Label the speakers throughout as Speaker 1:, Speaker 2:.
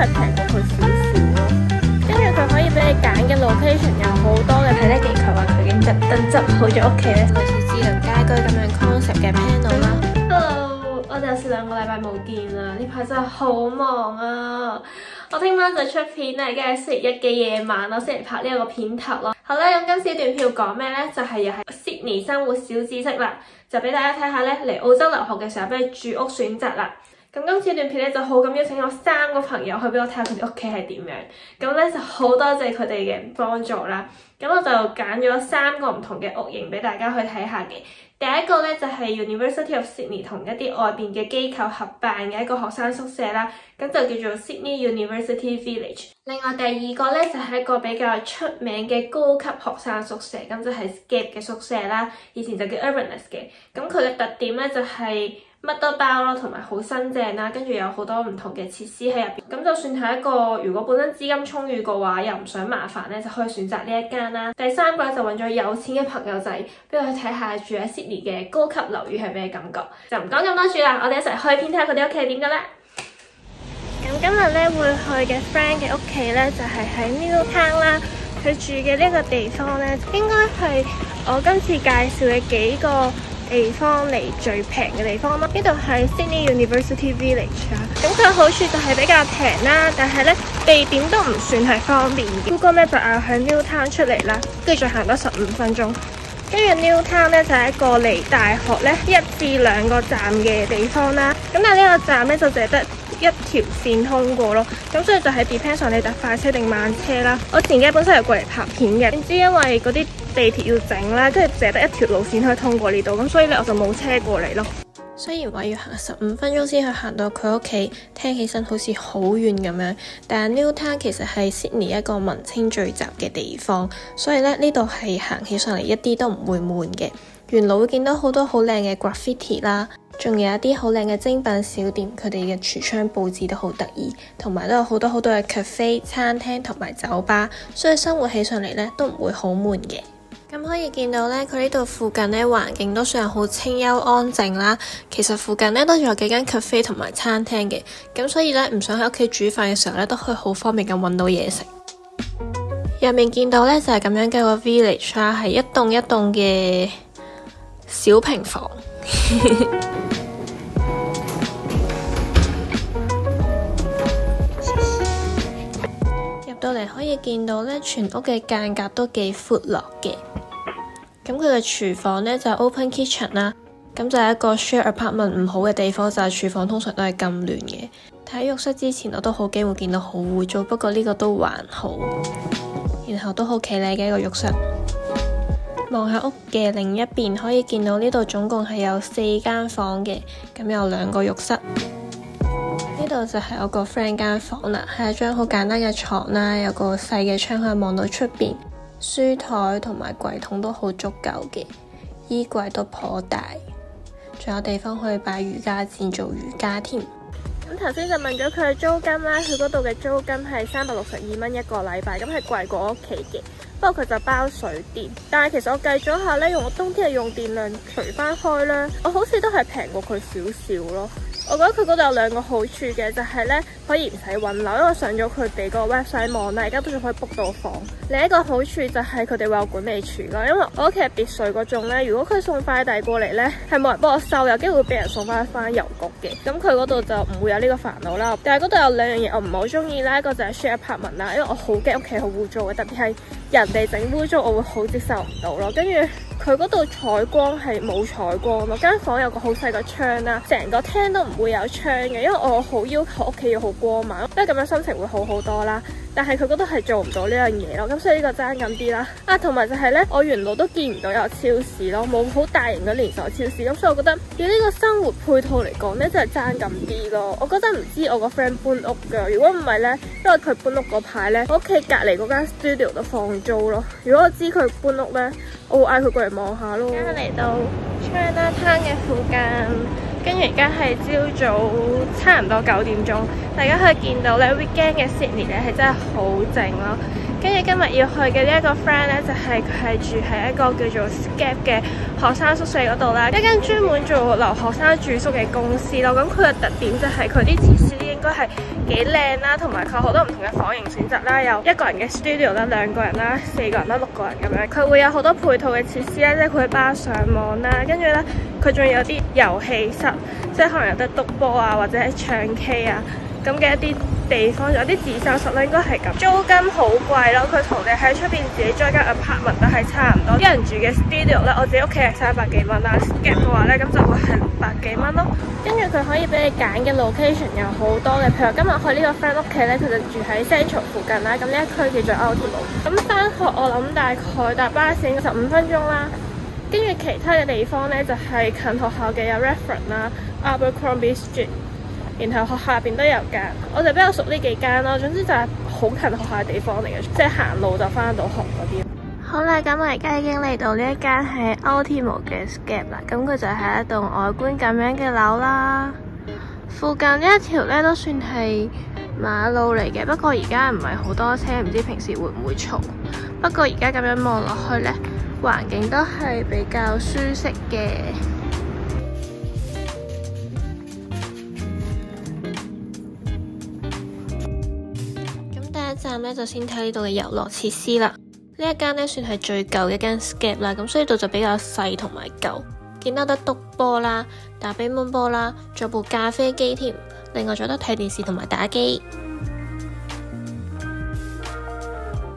Speaker 1: 係平過佢少少咯。跟住佢可以俾你揀嘅 location 有好多嘅，睇得幾佢話佢已經特登執好咗屋企咧，類似智能家居咁樣 concept 嘅 panel 啦。Hello， 我哋有2個禮拜冇見啦，呢排真係好忙啊！我聽晚就出片啦，而家係星期一嘅夜晚，我先嚟拍呢一個片頭咯。好啦，咁今次段票講咩呢？就係又係 Sydney 生活小知識啦，就俾大家睇下咧嚟澳洲留學嘅時候俾你住屋選擇啦。咁今次段片咧就好咁邀請我3個朋友去俾我睇下佢哋屋企係點樣，咁咧就好多謝佢哋嘅幫助啦。咁我就揀咗3個唔同嘅屋型俾大家去睇下嘅。第一個咧就係 University of Sydney 同一啲外邊嘅機構合辦嘅一個學生宿舍啦，咁就叫做 Sydney University Village。另外第二個咧就係一個比較出名嘅高級學生宿舍，咁就係 Scape 嘅宿舍啦，以前就叫 Everness 嘅。咁佢嘅特點咧就係乜都包咯，同埋好新淨啦，跟住有好多唔同嘅設施喺入邊。咁就算係一個如果本身資金充裕嘅話，又唔想麻煩咧，就可以選擇呢一間啦。第3個就揾咗有錢嘅朋友仔，俾我去睇下住喺 Sydney 嘅高級樓宇係咩感覺。就唔講咁多住啦，我哋一齊開片睇下佢哋屋企係點嘅咧。咁今日咧會去嘅 friend 嘅屋企咧就係喺 Newtown 啦，佢住嘅呢個地方咧應該係我今次介紹嘅幾個地方嚟最平嘅地方咯。呢度係 Sydney University Village 啊，咁佢嘅好處就係比較平啦，但係咧地點都唔算係方便嘅。Google Map 就嗌喺 Newtown 出嚟啦，跟住再行多15分鐘。跟住 Newtown 咧就係一個離大學咧1至2個站嘅地方啦。咁但係呢個站咧就淨係得一條線通過咯，咁所以就係 depends on 你搭快車定慢車啦。我前幾日本身係過嚟拍片嘅，點知因為嗰啲地鐵要整啦，跟住淨係得一條路線可以通過呢度，咁所以咧我就冇車過嚟咯。雖然話要行15分鐘先去行到佢屋企，聽起身好似好遠咁樣，但係 Newtown 其實係 Sydney 一個文青聚集嘅地方，所以咧呢度係行起上嚟一啲都唔會悶嘅。沿路會見到好多好靚嘅 graffiti 啦，仲有一啲好靚嘅精品小店，佢哋嘅櫥窗佈置都好得意，同埋都有好多嘅 cafe、餐廳同埋酒吧，所以生活起上嚟咧都唔會好悶嘅。咁可以見到咧，佢呢度附近咧環境都算係好清幽安靜啦。其實附近咧都仲有幾間 cafe 同埋餐廳嘅，咁所以咧唔想喺屋企煮飯嘅時候咧，都可以好方便咁揾到嘢食。入面見到咧就係咁樣嘅個 village 啦，係一棟一棟嘅小平房。入到嚟可以見到咧，全屋嘅間隔都幾闊落嘅。咁佢嘅廚房咧就係 open kitchen 啦，咁就係一個 share apartment 唔好嘅地方，就係廚房通常都係咁亂嘅。睇浴室之前我都好驚會見到好污糟，不過呢個都還好。然後都好企理嘅一個浴室。望下屋嘅另一邊，可以見到呢度總共係有4間房嘅，咁有2個浴室。呢度就係我個 friend 間房啦，係一張好簡單嘅床啦，有個細嘅窗可以望到出邊，書台同埋櫃桶都好足夠嘅，衣櫃都頗大，仲有地方可以擺瑜伽墊做瑜伽添。咁頭先就問咗佢嘅租金啦，佢嗰度嘅租金係362蚊一個禮拜，咁係貴過我屋企嘅。不過佢就包水電，但係其實我計咗下咧，用我冬天嘅用電量除翻開咧，我好似都係平過佢少少咯。我覺得佢嗰度有2個好處嘅，就係咧可以唔使揾樓，因為我上咗佢哋個 website 網啦，而家都仲可以 book 到房。另一個好處就係佢哋會有管理處啦，因為我屋企係別墅嗰種咧，如果佢送快遞過嚟咧，係冇人幫我收，有機會俾人送翻郵局嘅。咁佢嗰度就唔會有呢個煩惱啦。但係嗰度有2樣嘢我唔係好中意啦，一個就係 share apartment 啦，因為我好驚屋企好污糟嘅，特別係人哋整污糟，我會好接受唔到咯。跟住佢嗰度採光係冇採光咯，間房有個好細個窗啦，成個廳都唔會有窗嘅，因為我好要求屋企要好光嘛，因為咁樣心情會好好多啦。但係佢嗰度係做唔到呢樣嘢咯，咁所以呢個爭咁啲啦。同埋就係咧，我沿路都見唔到有超市咯，冇好大型嘅連鎖超市，咁所以我覺得以呢個生活配套嚟講咧，真係爭咁啲咯。我覺得唔知我個 friend 搬屋噶，如果唔係咧，因為佢搬屋嗰排咧，我屋企隔離嗰間 studio 都放租咯。如果我知佢搬屋咧，我會嗌佢過嚟望下咯。而家嚟到 Chinatown 嘅附近，跟住而家係朝早差唔多9點鐘，大家可以見到咧 weekend 嘅 Sydney 咧係真係好靜咯。跟住今日要去嘅呢一個 friend 咧，就係佢係住喺一個叫做 Scape 嘅學生宿舍嗰度啦，一間專門做留學生住宿嘅公司咯。咁佢嘅特點就係佢啲設施應該係幾靚啦，同埋佢好多唔同嘅房型選擇啦，有一個人嘅 studio 啦、2個人啦、4個人啦、6個人咁樣。佢會有好多配套嘅設施啦，即係佢會包上網啦，跟住咧佢仲有啲遊戲室，即係可能有得篤波啊，或者係唱 K 啊咁嘅一啲地方，有啲自修室咧，應該係咁。租金好貴咯，佢同你喺出邊自己租一間 apartment 都係差唔多。一人住嘅 studio 咧，我自己屋企係300幾蚊啦 ，Scape 嘅話咧，咁就會係600幾蚊咯。跟住佢可以俾你揀嘅 location 有好多嘅，譬如今日去呢個 friend 屋企咧，佢就住喺 Central 附近啦，咁呢一區叫做 Ultimo。咁返學我諗大概搭巴士15分鐘啦。跟住其他嘅地方咧，就係近學校嘅有 Redfern 啦、Abercrombie Street。然後學校入邊都有間，我就比較熟呢幾間咯。總之就係好近學校嘅地方嚟嘅，即係行路就返到學嗰啲。好啦，咁我而家已經嚟到呢一間係 Ultimo 嘅 Scape 啦。咁佢就係一棟外觀咁樣嘅樓啦。附近呢一條咧都算係馬路嚟嘅，不過而家唔係好多車，唔知平時會唔會嘈。不過而家咁樣望落去咧，環境都係比較舒適嘅。第一站咧就先睇呢度嘅遊樂設施啦。呢一間咧算係最舊嘅一間 Scape 啦，咁所以度就比較細同埋舊。見到得篤波啦、打乒乓波啦，仲有部咖啡機添。另外仲有得睇電視同埋打機。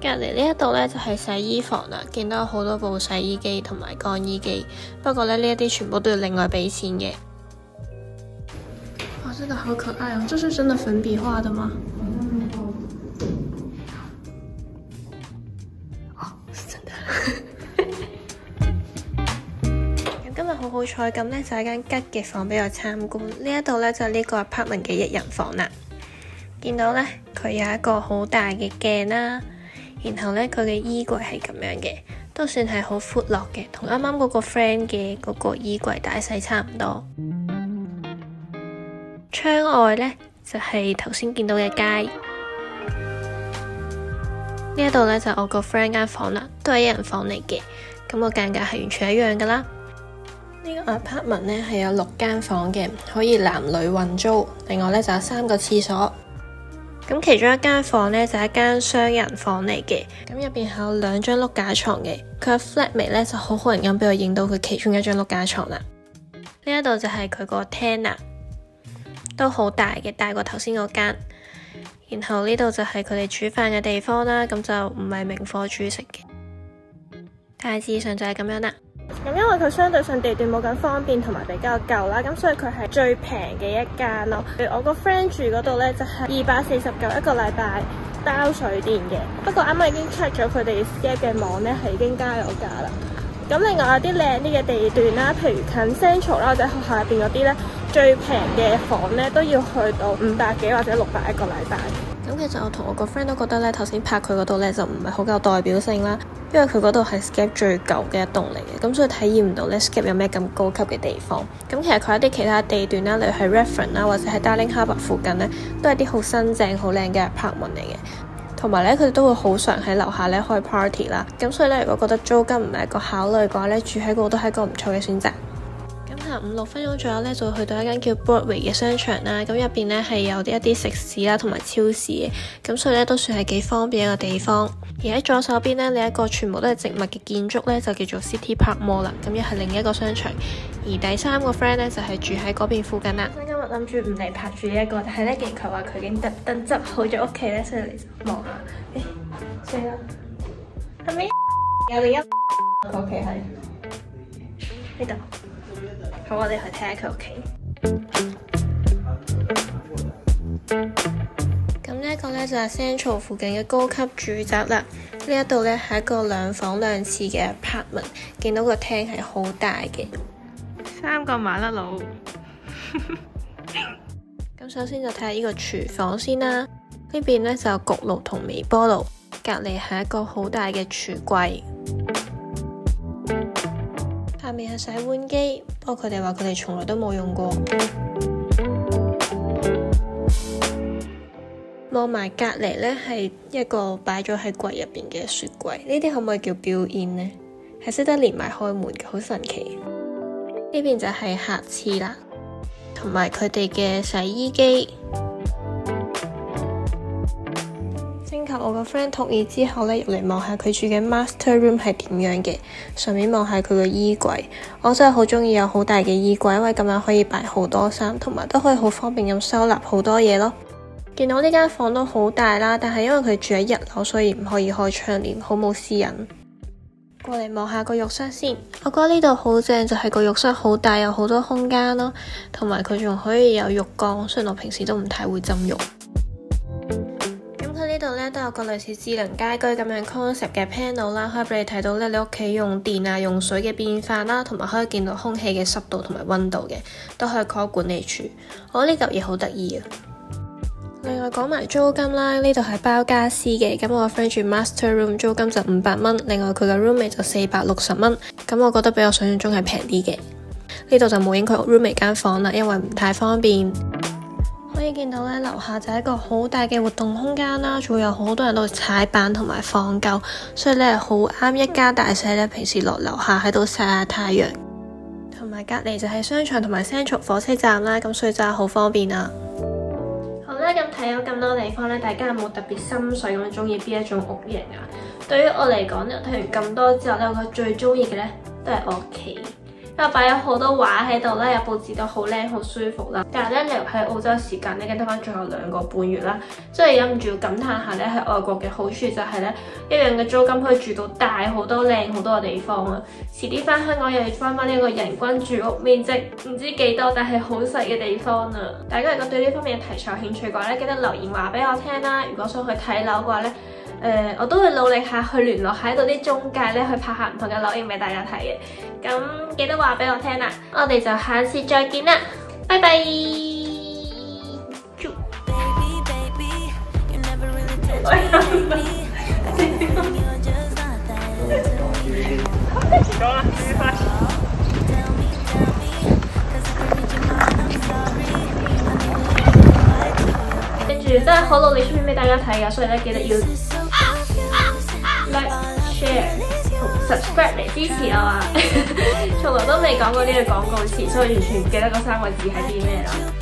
Speaker 1: 隔離呢一度咧就係洗衣房啦，見到好多部洗衣機同埋乾衣機。不過咧呢一啲全部都要另外俾錢嘅。哇，真的好可愛哦！這是真的粉筆畫的嗎？好彩咁呢，就係間吉嘅房俾我參觀。呢一度呢，就係呢個 apartment 嘅1人房啦。見到呢，佢有一個好大嘅鏡啦，然後呢，佢嘅衣櫃係咁樣嘅，都算係好闊落嘅，同啱啱嗰個 friend 嘅嗰個衣櫃大細差唔多。窗外呢，就係頭先見到嘅街。呢一度呢，就係我個 friend 間房啦，都係1人房嚟嘅。咁個間隔係完全一樣噶啦。呢個 apartment 咧係有6間房嘅，可以男女混租。另外咧就有3個廁所。咁其中一間房咧就係一間雙人房嚟嘅。咁入邊係有2張碌架床嘅。佢嘅 flatmate 咧就好好人咁俾我影到佢其中一張碌架床啦。呢一度就係佢個廳啦，都好大嘅，大過頭先嗰間。然後呢度就係佢哋煮飯嘅地方啦，咁就唔係明火煮食嘅。大致上就係咁樣啦。咁因為佢相對上地段冇咁方便，同埋比較舊啦，咁所以佢係最平嘅一間咯。我個 friend 住嗰度呢，就係249一個禮拜包水電嘅。不過啱啱已經 check 咗佢哋 Scape 嘅網呢，係已經加咗價啦。咁另外有啲靚啲嘅地段啦，譬如近 Central 啦，或者學校入邊嗰啲呢，最平嘅房呢，都要去到500幾或者600一個禮拜。咁其實我同我個 friend 都覺得呢，頭先拍佢嗰度呢，就唔係好夠代表性啦。因為佢嗰度係 Scape 最舊嘅一棟嚟嘅，咁所以體驗唔到咧 Scape 有咩咁高級嘅地方。咁其實佢一啲其他地段啦，例如係 Redfern 啦，或者係 Darling Harbour 附近咧，都係啲好新淨、好靚嘅 apartment 嚟嘅。同埋咧，佢哋都會好常喺樓下咧開 party 啦。咁所以咧，如果覺得租金唔係一個考慮嘅話咧，住喺嗰度都係一個唔錯嘅選擇。咁行5-6分鐘左右咧，就會去到一間叫 Broadway 嘅商場啦。咁入邊咧係有一啲食肆啦，同埋超市嘅。咁所以咧都算係幾方便一個地方。而喺左手邊咧，另一個全部都係植物嘅建築咧，就叫做 City Park Mall 啦。咁又係另一個商場。而第3個 friend 咧就係住喺嗰邊附近啦。今日諗住唔嚟拍住呢一個，但係咧勁球話佢已經特登執好咗屋企咧，所以嚟望下。死啦！係咪有另一個屋企係呢度？好，我哋去睇下佢屋企。咁呢一個咧就係 Central 附近嘅高級住宅啦。呢一度咧係一個2房2廁嘅 apartment， 見到個廳係好大嘅，3個麻甩佬。咁首先就睇下呢個廚房先啦。呢邊咧就有焗爐同微波爐，隔離係一個好大嘅櫥櫃。下面係洗碗機，不過佢哋話佢哋從來都冇用過。望埋隔離呢係一個擺咗喺櫃入邊嘅雪櫃，呢啲可唔可以叫表演呢？係識得連埋開門嘅，好神奇。呢邊就係客廁啦，同埋佢哋嘅洗衣機。徵求我個 friend 同意之後呢，入嚟望下佢住嘅 master room 係點樣嘅，順便望下佢個衣櫃。我真係好中意有好大嘅衣櫃，因為咁樣可以擺好多衫，同埋都可以好方便咁收納好多嘢咯。見到呢間房都好大啦，但係因為佢住喺1樓，所以唔可以開窗簾，好冇私隱。過嚟望下個浴室先，我覺得呢度好正，就係個浴室好大，有好多空間咯，同埋佢仲可以有浴缸，雖然我平時都唔太會浸浴。咁佢呢度呢都有個類似智能家居咁樣 concept 嘅 panel 啦，可以俾你睇到呢你屋企用電啊用水嘅變化啦，同埋可以見到空氣嘅濕度同埋溫度嘅，都可以 call 管理處。我覺得呢嚿嘢好得意啊！另外講埋租金啦，呢度係包家私嘅，咁我個 friend 住 master room 租金就500蚊，另外佢嘅 roommate 就460蚊，咁我覺得比我想象中係平啲嘅。呢度就冇影佢 roommate 間房啦，因為唔太方便。可以見到呢樓下就係一個好大嘅活動空間啦，仲會有好多人都踩板同埋放狗，所以呢好啱一家大細呢平時落樓下喺度曬下太陽。同埋隔離就係商場同埋 Central 火車站啦，咁所以真係好方便啊！咁睇咗咁多地方咧，大家有冇特別心水咁中意邊一種屋型啊？對於我嚟講咧，睇完咁多之後咧，我覺得最中意嘅咧都係我屋企，因為擺咗好多畫喺度啦，又佈置到好靚好舒服啦。但係咧，留喺澳洲時間咧，得翻最後2個半月啦，即係忍唔住感嘆下咧，喺外國嘅好處就係咧，一樣嘅租金可以住到大好多靚好多嘅地方啊！遲啲翻香港又要翻呢個人均住屋面積唔知幾多，但係好細嘅地方啊！大家如果對呢方面嘅題材有興趣嘅話咧，記得留言話俾我聽啦。如果想去睇樓嘅話咧，我都會努力下去聯絡喺度啲中介咧，去拍下唔同嘅樓影俾大家睇嘅。咁記得話俾我聽啦，我哋就下次再見啦，拜拜。跟住真係好努力出片俾大家睇㗎，所以咧記得要 like、share 同 subscribe 嚟支持我啊！從來都未講過呢個廣告詞，所以完全唔記得嗰3個字係啲咩啦〜